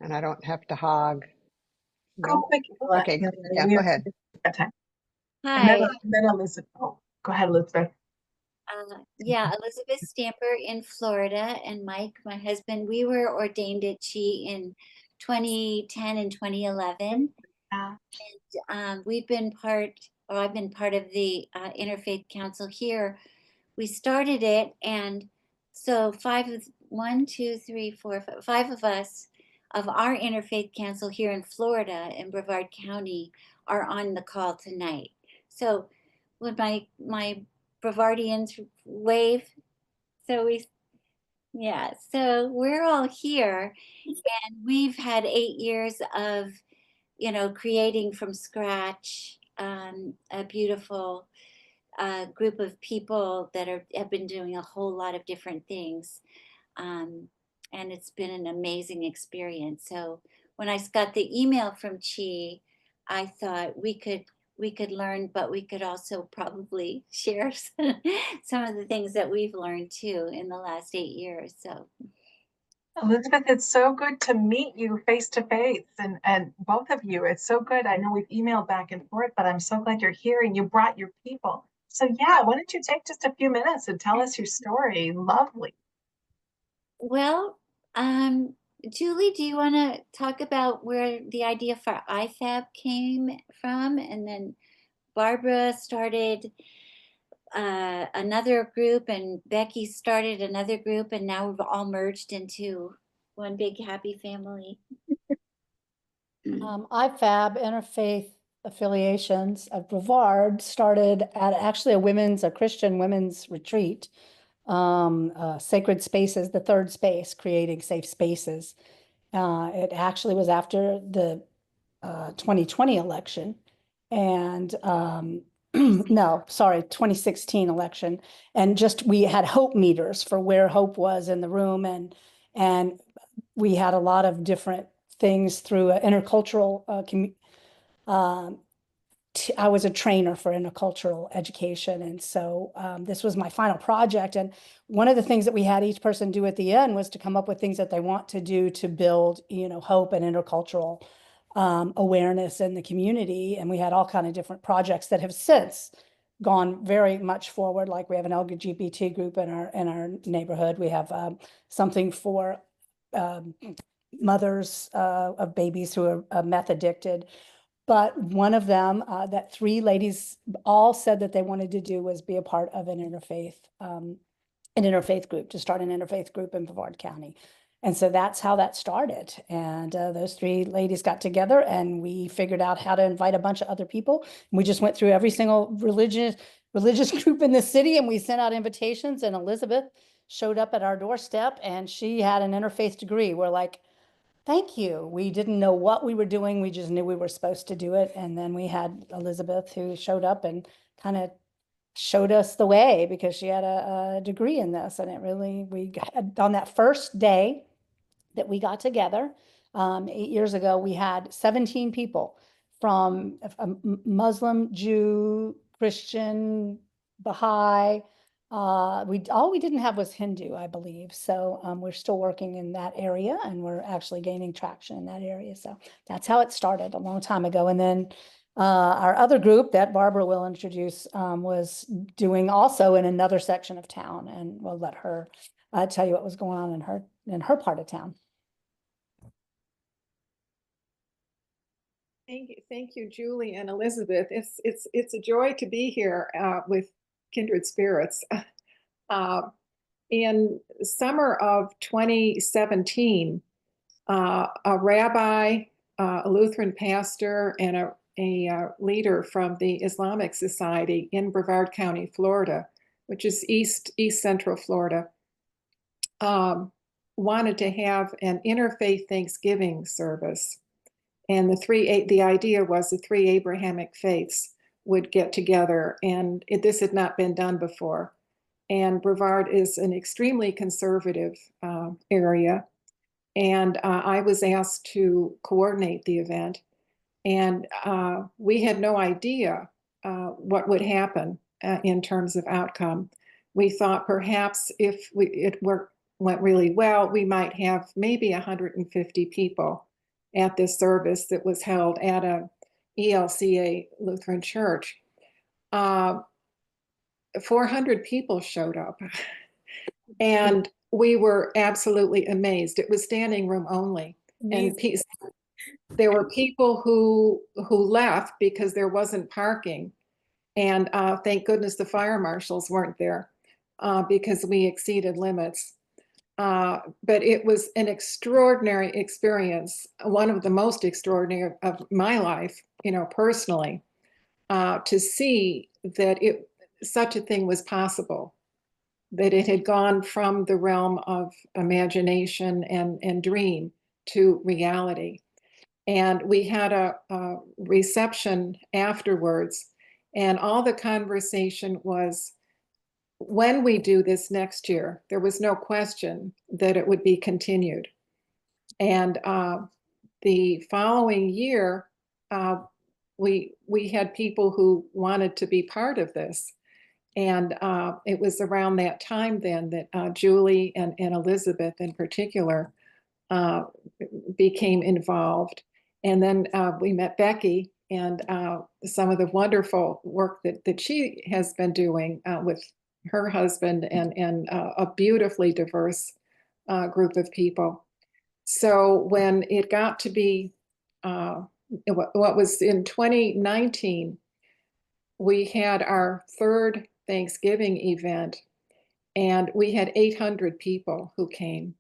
and I don't have to hog. No? Okay, yeah, go ahead. Hi. Then Elizabeth. Oh, go ahead, Elizabeth. Yeah, Elizabeth Stamper in Florida, and Mike, my husband, we were ordained at ChI in 2010 and 2011. And I've been part of the Interfaith Council here. We started it, and so five of us of our Interfaith Council here in Florida in Brevard County are on the call tonight. So would my Brevardians wave? So so we're all here, and we've had 8 years of, creating from scratch a beautiful group of people that have been doing a whole lot of different things. And it's been an amazing experience. So when I got the email from ChI, I thought we could learn, but we could also probably share some of the things that we've learned too in the last 8 years. So Elizabeth, it's so good to meet you face to face, and both of you. It's so good. I know we've emailed back and forth, but I'm so glad you're here and you brought your people. So yeah, why don't you take just a few minutes and tell us your story? Lovely. well, Julie, do you want to talk about where the idea for IFAB came from? And then Barbara started another group, and Becky started another group, and now we've all merged into one big happy family. IFAB, Interfaith Affiliations of Brevard, started at actually a Christian women's retreat, Sacred Spaces, the third space, creating safe spaces. It actually was after the 2020 election, and no, sorry, 2016 election, and just we had hope meters for where hope was in the room, and we had a lot of different things through intercultural I was a trainer for intercultural education. And so this was my final project. And one of the things that we had each person do at the end was to come up with things that they want to do to build, hope and intercultural awareness in the community. And we had all kinds of different projects that have since gone very much forward. Like we have an LGBT group in our neighborhood. We have something for mothers of babies who are meth addicted. But one of them that 3 ladies all said that they wanted to do was be a part of an interfaith group, to start an interfaith group in Brevard County. And so that's how that started. And those 3 ladies got together and we figured out how to invite a bunch of other people. And we just went through every single religious group in the city and we sent out invitations, and Elizabeth showed up at our doorstep and she had an interfaith degree. We're like, thank you. We didn't know what we were doing. We just knew we were supposed to do it. And then we had Elizabeth who showed up and kind of showed us the way because she had a degree in this. And we got, on that first day that we got together 8 years ago, we had 17 people from Muslim, Jew, Christian, Baha'i. All we didn't have was Hindu, I believe. So we're still working in that area and we're actually gaining traction in that area. So that's how it started a long time ago. And then our other group that Barbara will introduce was doing also in another section of town, and we'll let her tell you what was going on in her part of town. Thank you, Julie and Elizabeth. It's a joy to be here with kindred spirits. In summer of 2017, a rabbi, a Lutheran pastor, and a leader from the Islamic Society in Brevard County, Florida, which is East Central Florida, wanted to have an interfaith Thanksgiving service. And the idea was the 3 Abrahamic faiths would get together, and this had not been done before. And Brevard is an extremely conservative area, and I was asked to coordinate the event. And we had no idea what would happen in terms of outcome. We thought perhaps if it went really well, we might have maybe 150 people at this service that was held at a ELCA Lutheran church. 400 people showed up and we were absolutely amazed. It was standing room only. And there were people who left because there wasn't parking. And thank goodness the fire marshals weren't there because we exceeded limits. But it was an extraordinary experience, one of the most extraordinary of my life, personally, to see that such a thing was possible, that it had gone from the realm of imagination and dream to reality. And we had a reception afterwards, and all the conversation was when we do this next year, there was no question that it would be continued. And the following year, we had people who wanted to be part of this. And it was around that time then that Julie and Elizabeth in particular became involved. And then we met Becky and some of the wonderful work that she has been doing with her husband and a beautifully diverse group of people. So when it got to be what was in 2019, we had our third Thanksgiving event, and we had 800 people who came,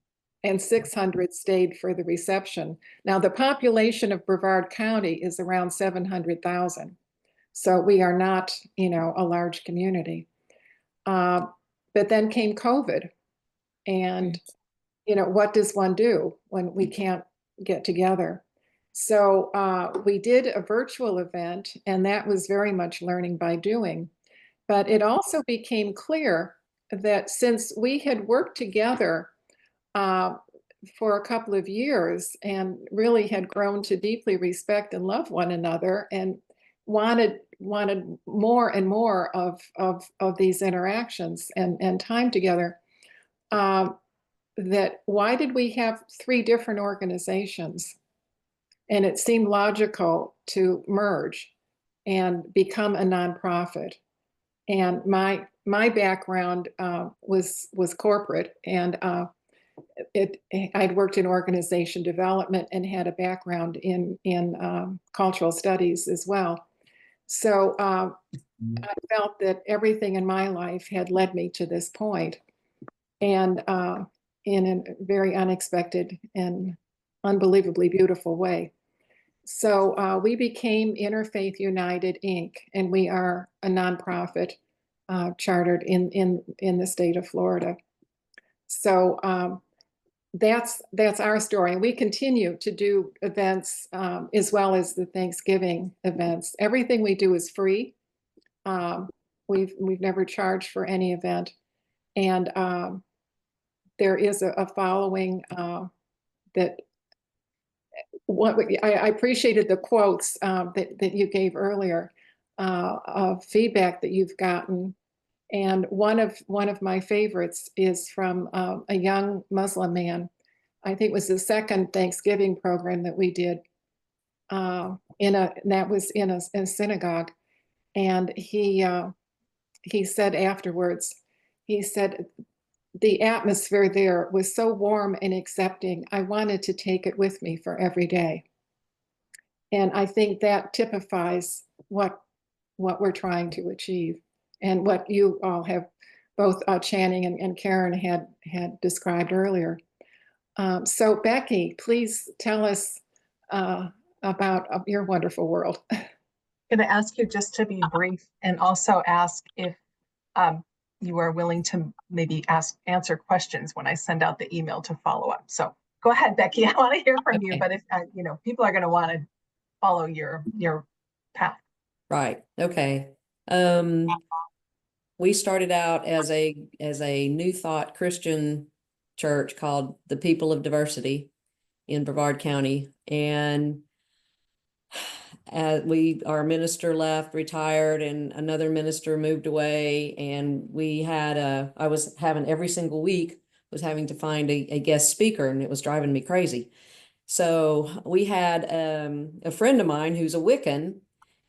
and 600 stayed for the reception. Now, the population of Brevard County is around 700,000. So we are not, a large community. But then came COVID. And, what does one do when we can't get together? So we did a virtual event, and that was very much learning by doing. But it also became clear that since we had worked together for a couple of years and really had grown to deeply respect and love one another and wanted more and more of these interactions and time together, that why did we have 3 different organizations? And it seemed logical to merge and become a nonprofit. And my background was corporate, and I'd worked in organization development and had a background in cultural studies as well. So I felt that everything in my life had led me to this point, and in a very unexpected and unbelievably beautiful way. So we became Interfaith United, Inc., and we are a nonprofit chartered in the state of Florida. So that's our story. And we continue to do events as well as the Thanksgiving events. Everything we do is free. We've never charged for any event. And there is a following that I appreciated the quotes that you gave earlier of feedback that you've gotten. And one of my favorites is from a young Muslim man. I think it was the second Thanksgiving program that we did. That was in a synagogue. And he said afterwards, he said, the atmosphere there was so warm and accepting. I wanted to take it with me for every day. And I think that typifies what we're trying to achieve and what you all have, both Channing and Karen had described earlier. So Becky, please tell us about your wonderful world. I'm going to ask you just to be brief and also ask if you are willing to maybe answer questions when I send out the email to follow up. So go ahead, Becky. I want to hear from you, but if people are going to want to follow your path. Right. Okay. We started out as a New Thought Christian church called the People of Diversity in Brevard County, and our minister left, retired, and another minister moved away, and I was having every single week was having to find a guest speaker, and it was driving me crazy. So we had a friend of mine who's a Wiccan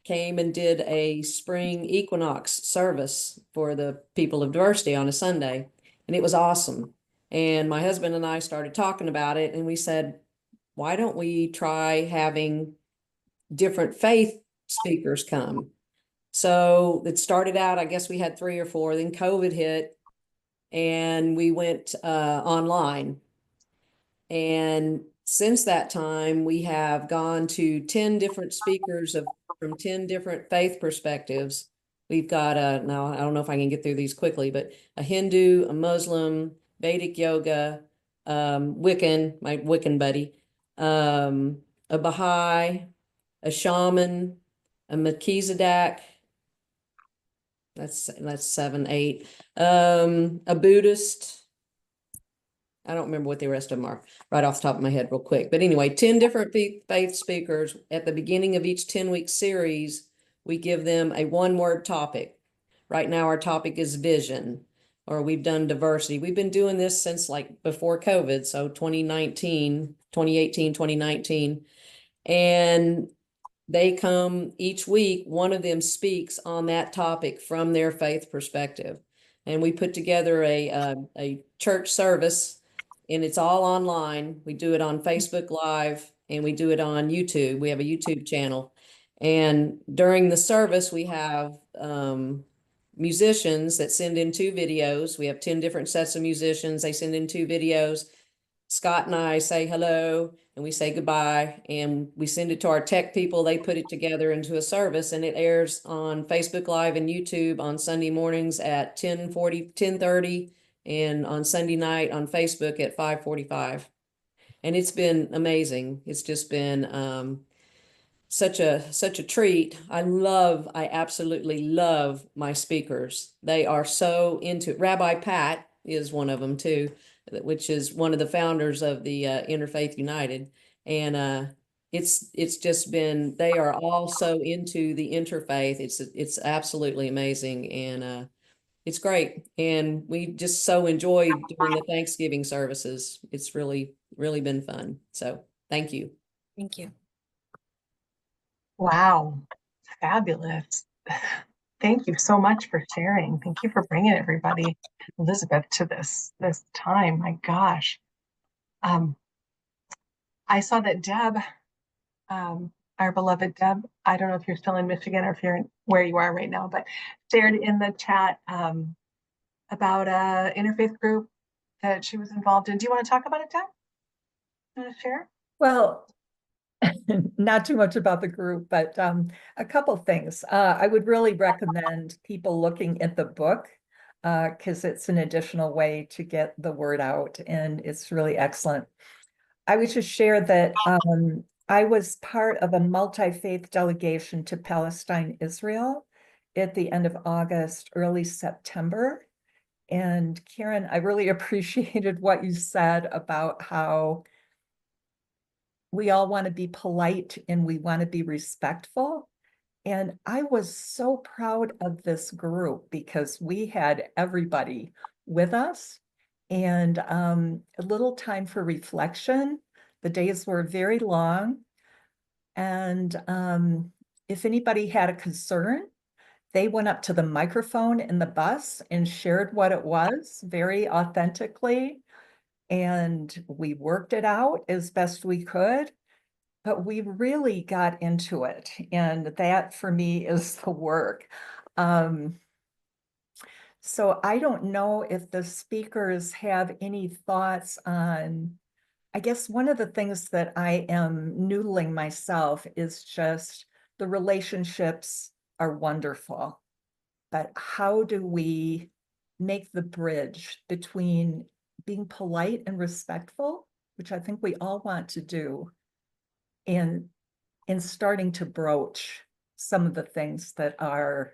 came and did a spring equinox service for the People of Diversity on a Sunday, and it was awesome. And my husband and I started talking about it, and we said, why don't we try having different faith speakers come? So it started out, I guess we had 3 or 4, then COVID hit and we went online. And since that time, we have gone to 10 different speakers from 10 different faith perspectives. We've got now I don't know if I can get through these quickly, but a Hindu, a Muslim, Vedic yoga, Wiccan, my Wiccan buddy, a Baha'i, a shaman, a Melchizedek, That's 7, 8. A Buddhist. I don't remember what the rest of them are right off the top of my head real quick. But anyway, 10 different faith speakers. At the beginning of each 10-week series, we give them a one-word topic. Right now, our topic is vision, or we've done diversity. We've been doing this since like before COVID, so 2018, 2019. And they come each week, one of them speaks on that topic from their faith perspective. And we put together a church service, and it's all online. We do it on Facebook Live, and we do it on YouTube. We have a YouTube channel. And during the service, we have musicians that send in 2 videos. We have 10 different sets of musicians. They send in 2 videos. Scott and I say hello and we say goodbye, and we send it to our tech people. They put it together into a service, and it airs on Facebook Live and YouTube on Sunday mornings at 10:30, and on Sunday night on Facebook at 5:45. And it's been amazing. It's just been such a treat. I absolutely love my speakers. They are so into it. Rabbi Pat is one of them too, which is one of the founders of the Interfaith United. And it's just been, they are all so into the interfaith. It's absolutely amazing, and it's great. And we just so enjoyed doing the Thanksgiving services. It's really, really been fun. So thank you. Thank you. Wow, fabulous. Thank you so much for sharing. Thank you for bringing everybody, Elizabeth, to this time. My gosh. I saw that Deb, our beloved Deb, I don't know if you're still in Michigan or if you're where you are right now, but shared in the chat about a interfaith group that she was involved in. Do you want to talk about it, Deb? You want to share? Well, not too much about the group, but a couple things. I would really recommend people looking at the book because it's an additional way to get the word out, and it's really excellent. I would just share that I was part of a multi-faith delegation to Palestine, Israel at the end of August, early September. And Karen, I really appreciated what you said about how we all want to be polite and we want to be respectful. And I was so proud of this group because we had everybody with us, and a little time for reflection. The days were very long. And if anybody had a concern, they went up to the microphone in the bus and shared what it was very authentically. And we worked it out as best we could, but we really got into it. And that for me is the work. So I don't know if the speakers have any thoughts on, I guess one of the things that I am noodling myself is just the relationships are wonderful, but how do we make the bridge between being polite and respectful, which I think we all want to do, and starting to broach some of the things that are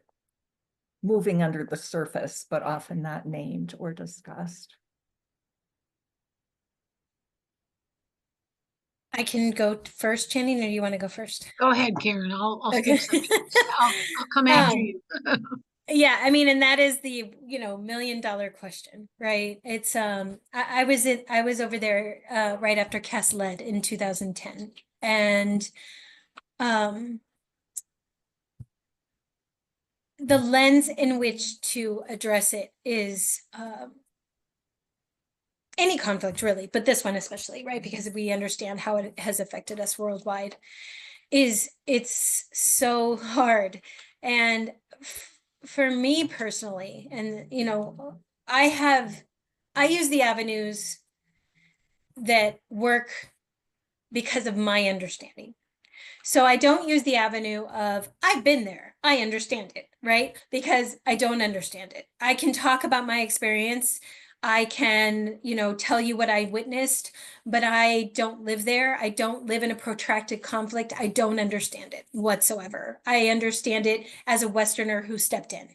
moving under the surface, but often not named or discussed. I can go first, Channing, or do you want to go first? Go ahead, Karen. I'll Okay. I'll come after you. Yeah, I mean, and that is the, $1 million question, right? It's I was over there right after Cass led in 2010, and the lens in which to address it is any conflict really, but this one especially, right? Because we understand how it has affected us worldwide. It's so hard. And for me personally, and I use the avenues that work because of my understanding. So I don't use the avenue of, I've been there, I understand it, right? Because I don't understand it. I can talk about my experience. I can, tell you what I witnessed, but I don't live there. I don't live in a protracted conflict. I don't understand it whatsoever. I understand it as a Westerner who stepped in.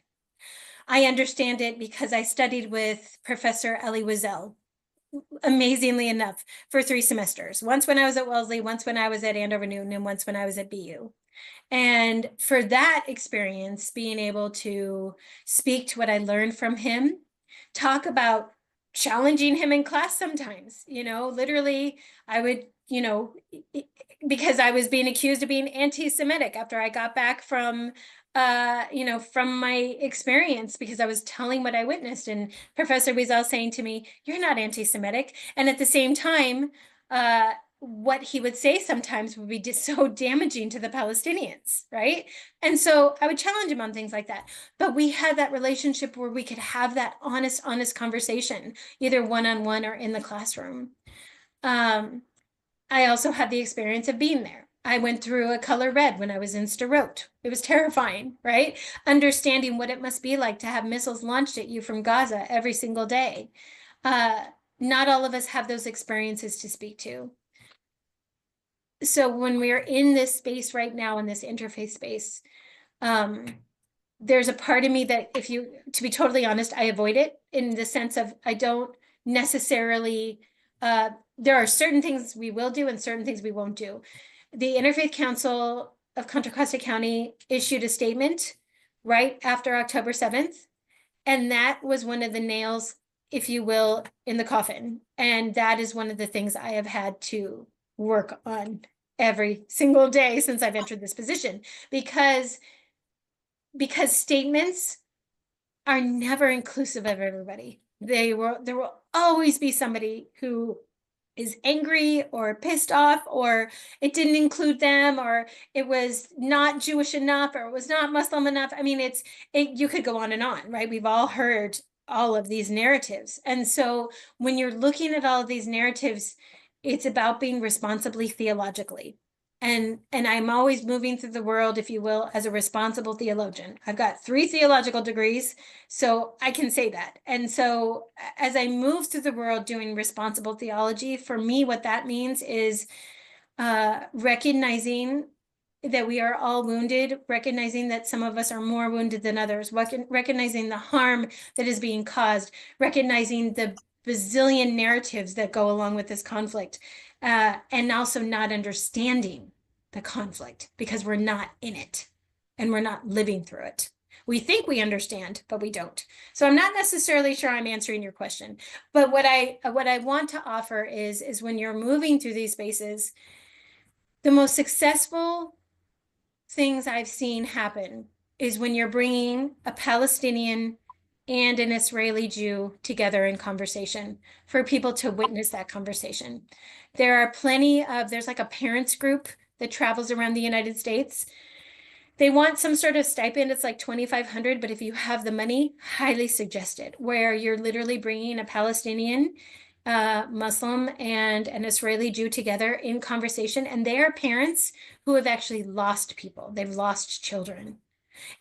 I understand it because I studied with Professor Ellie Wiesel, amazingly enough, for 3 semesters. Once when I was at Wellesley, once when I was at Andover Newton, and once when I was at BU. And for that experience, being able to speak to what I learned from him, talk about challenging him in class sometimes, literally I would, because I was being accused of being anti-Semitic after I got back from from my experience, because I was telling what I witnessed, and Professor Wiesel saying to me, "You're not anti-Semitic." And at the same time, what he would say sometimes would be just so damaging to the Palestinians, right? And so I would challenge him on things like that. But we had that relationship where we could have that honest conversation, either one-on-one or in the classroom. I also had the experience of being there. I went through a color red when I was in Sderot. It was terrifying, right? Understanding what it must be like to have missiles launched at you from Gaza every single day. Not all of us have those experiences to speak to. So when we're in this space right now, in this interfaith space, there's a part of me that, to be totally honest, I avoid it, in the sense of I don't necessarily, there are certain things we will do and certain things we won't do. The Interfaith Council of Contra Costa County issued a statement right after October 7th. And that was one of the nails, if you will, in the coffin. And that is one of the things I have had to work on every single day since I've entered this position, because statements are never inclusive of everybody. There will always be somebody who is angry or pissed off, or it didn't include them, or it was not Jewish enough, or it was not Muslim enough. I mean, you could go on and on, right? We've all heard all of these narratives. And so when you're looking at all of these narratives, it's about being responsibly theologically. And I'm always moving through the world, if you will, as a responsible theologian. I've got 3 theological degrees, so I can say that. And so as I move through the world doing responsible theology, for me, what that means is recognizing that we are all wounded, recognizing that some of us are more wounded than others, recognizing the harm that is being caused, recognizing the bazillion narratives that go along with this conflict, and also not understanding the conflict because we're not in it and we're not living through it. We think we understand, but we don't. So I'm not necessarily sure I'm answering your question, but what I want to offer is when you're moving through these spaces, the most successful things I've seen happen is when you're bringing a Palestinian and an Israeli Jew together in conversation, for people to witness that conversation. There are there's like a parents group that travels around the United States. They want some sort of stipend. It's like $2,500, but if you have the money, highly suggest it, where you're literally bringing a Palestinian, Muslim, and an Israeli Jew together in conversation. And they are parents who have actually lost people. They've lost children.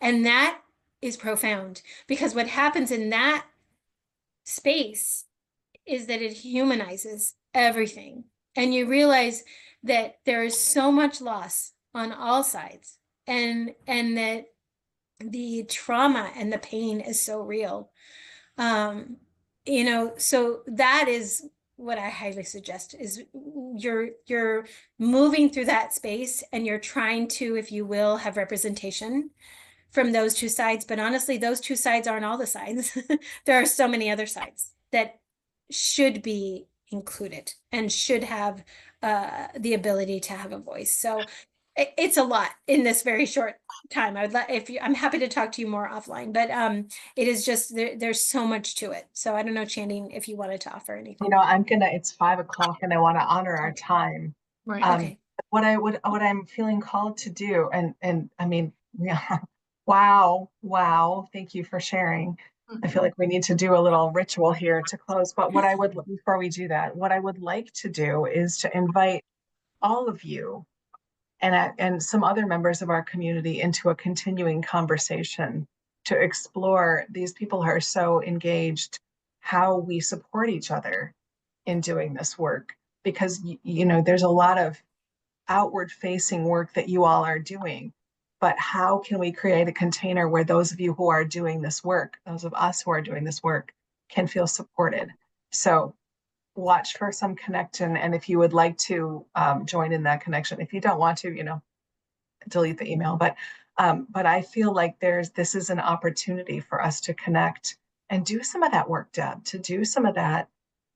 And that is profound, because what happens in that space is that it humanizes everything. And you realize that there is so much loss on all sides, and that the trauma and the pain is so real. So that is what I highly suggest, is you're moving through that space and you're trying to, if you will, have representation from those 2 sides. But honestly, those 2 sides aren't all the sides. There are so many other sides that should be included and should have the ability to have a voice. So it's a lot in this very short time. I'm happy to talk to you more offline, but it is just, there's so much to it. So I don't know, Channing, if you wanted to offer anything. It's 5 o'clock and I want to honor our time. Right. Okay. What I'm feeling called to do, and I mean, yeah, wow, thank you for sharing. I feel like we need to do a little ritual here to close, but before we do that, what I would like to do is to invite all of you and some other members of our community into a continuing conversation to explore, these people who are so engaged, how we support each other in doing this work. Because there's a lot of outward facing work that you all are doing, but how can we create a container where those of you who are doing this work, those of us who are doing this work, can feel supported? So watch for some connection. And if you would like to join in that connection, if you don't want to, delete the email. But I feel like this is an opportunity for us to connect and do some of that work, Deb, to do some of that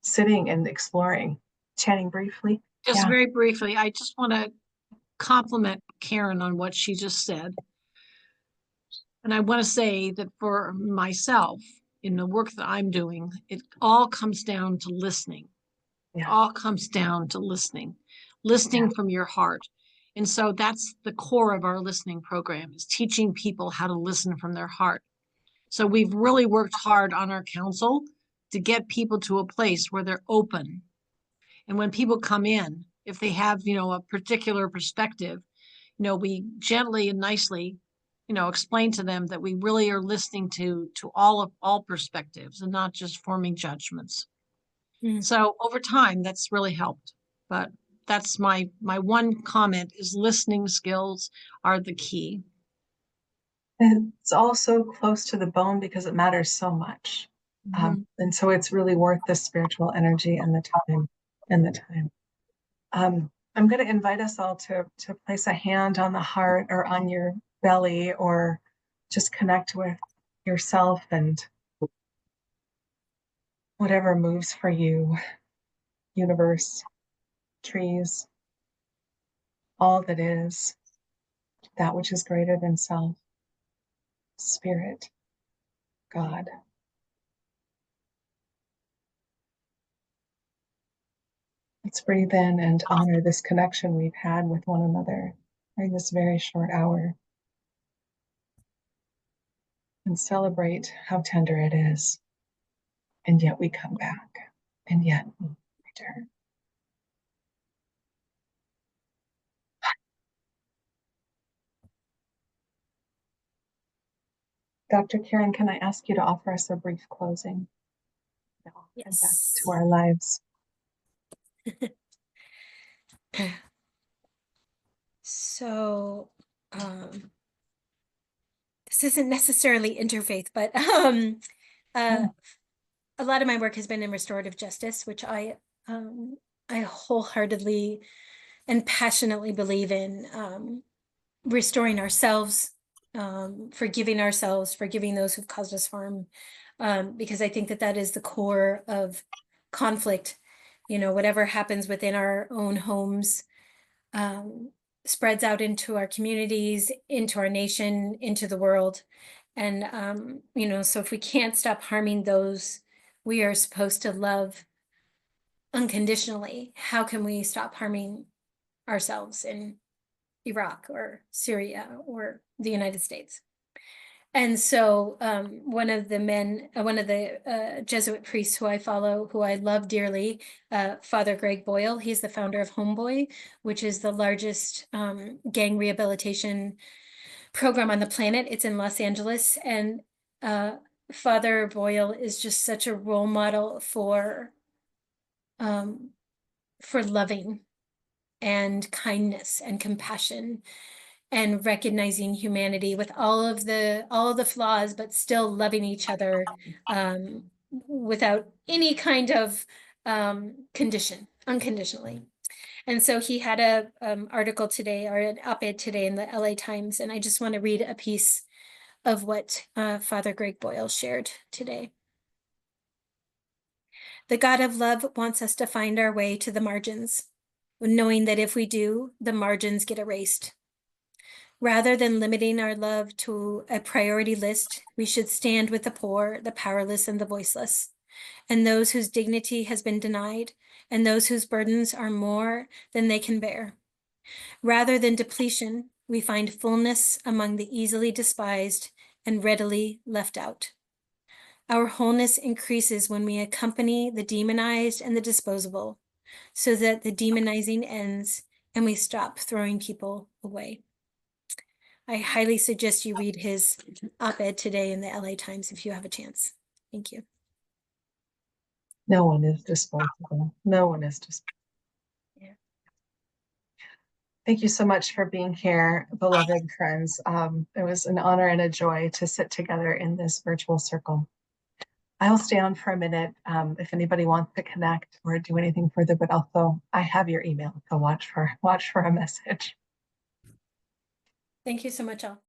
sitting and exploring. Chatting briefly. Just very briefly, I just want to compliment Karen on what she just said. And I want to say that for myself, in the work that I'm doing, it all comes down to listening. It all comes down to listening from your heart. And so that's the core of our listening program, is teaching people how to listen from their heart. So we've really worked hard on our council to get people to a place where they're open. And when people come in, if they have, a particular perspective, we gently and nicely, explain to them that we really are listening to all perspectives and not just forming judgments. So over time, that's really helped. But that's my one comment is listening skills are the key. And it's also close to the bone because it matters so much. And so it's really worth the spiritual energy and the time I'm going to invite us all to place a hand on the heart or on your belly, or just connect with yourself and whatever moves for you. Universe, trees, all that is, that which is greater than self, spirit, God. Let's breathe in and honor this connection we've had with one another during this very short hour, and celebrate how tender it is. And yet we come back, and yet we return. Dr. Karen, can I ask you to offer us a brief closing? Yes. Back to our lives. So, this isn't necessarily interfaith, but a lot of my work has been in restorative justice, which I wholeheartedly and passionately believe in, restoring ourselves, forgiving ourselves, forgiving those who've caused us harm, because I think that is the core of conflict. Whatever happens within our own homes spreads out into our communities, into our nation, into the world. And, so if we can't stop harming those we are supposed to love unconditionally, how can we stop harming ourselves in Iraq or Syria or the United States? And so one of the Jesuit priests who I follow, who I love dearly, Father Greg Boyle, he's the founder of Homeboy, which is the largest gang rehabilitation program on the planet. It's in Los Angeles. And Father Boyle is just such a role model for loving and kindness and compassion and recognizing humanity with all of the flaws, but still loving each other without any kind of condition, unconditionally. And so he had a article today, or an op-ed today in the LA Times, and I just want to read a piece of what Father Greg Boyle shared today. The God of love wants us to find our way to the margins, knowing that if we do, the margins get erased. Rather than limiting our love to a priority list, we should stand with the poor, the powerless, and the voiceless, and those whose dignity has been denied, and those whose burdens are more than they can bear. Rather than depletion, we find fullness among the easily despised and readily left out. Our wholeness increases when we accompany the demonized and the disposable, so that the demonizing ends and we stop throwing people away. I highly suggest you read his op-ed today in the LA Times if you have a chance. Thank you. No one is disposable. No one is disposable. Yeah. Thank you so much for being here, beloved friends. It was an honor and a joy to sit together in this virtual circle. I'll stay on for a minute if anybody wants to connect or do anything further, but also I have your email, so watch for a message. Thank you so much, all.